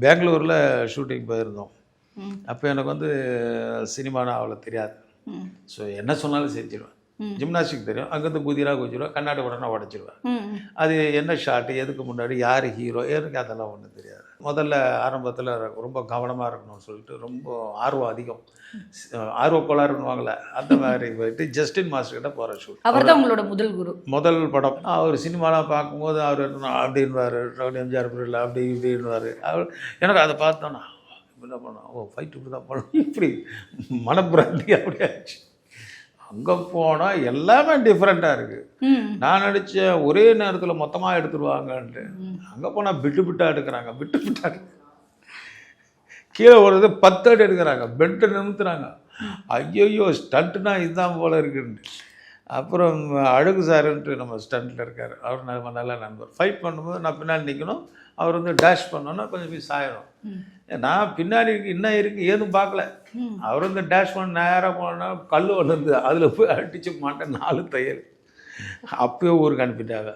பெங்களூரில் ஷூட்டிங் போயிருந்தோம். அப்போ எனக்கு வந்து சினிமானா அவ்வளோ தெரியாது. ஸோ என்ன சொன்னாலும் செஞ்சிடுவேன். ஜிம்னாஸ்டிக் தெரியும், அங்கேருந்து குதிராக குதிச்சிடுவேன், கண்ணாடி உடனே உடச்சிடுவேன். அது என்ன ஷாட்டு, எதுக்கு முன்னாடி, யார் ஹீரோ, எனக்கு அதெல்லாம் ஒன்றும் தெரியாது. முதல்ல ஆரம்பத்தில் ரொம்ப கவனமாக இருக்கணும்னு சொல்லிட்டு ரொம்ப ஆர்வம் அதிகம், ஆர்வ கோளாறுன்னுவாங்களே அந்த மாதிரி போயிட்டு ஜஸ்டின் மாஸ்டர்கிட்ட போகிற ஷூட். அவர் தான் உங்களோட முதல் குரு. முதல் படம். அவர் சினிமாலாம் பார்க்கும்போது அவர் அப்படின்வார், எம்ஜிஆர் பிரிவில் அப்படி இப்படின்வார். அவர் எனக்கு அதை பார்த்தோன்னா இப்படி தான் பண்ணோம், ஓ ஃபைட் இப்படி தான் பண்ணணும், இப்படி மனப்பிராந்தி அப்படி ஆச்சு. அங்கே போனால் எல்லாமே டிஃப்ரெண்ட்டாக இருக்குது. நான் நடித்த ஒரே நேரத்தில் மொத்தமாக எடுத்துருவாங்கன்ட்டு, அங்கே போனால் விட்டு விட்டாக எடுக்கிறாங்க, விட்டு விட்டாக கீழே ஓடுறது 10 அடி எடுக்கிறாங்க, பெல்ட்டை நிறுத்துறாங்க. ஐயோ ஸ்டண்ட்டுனா இதுதான் போல் இருக்குன்ட்டு. அப்புறம் அழகு சாருன்ட்டு நம்ம ஸ்டண்ட்டில் இருக்கார், அவர் நம்ம நல்ல நண்பர். ஃபைட் பண்ணும்போது நான் பின்னாடி நிற்கணும், அவர் வந்து டேஷ் பண்ணோன்னா கொஞ்சம் போய் சாயணும். நான் பின்னாடி இன்னும் இருக்குது ஏதும் பார்க்கல. அவர் வந்து டேஷ் பண்ண நேராக போனால் கல் ஒன்று இருந்து அதில் போய் அடித்து மாட்டேன் 4 தையல். அப்போயே ஊருக்கு அனுப்பிட்டாங்க.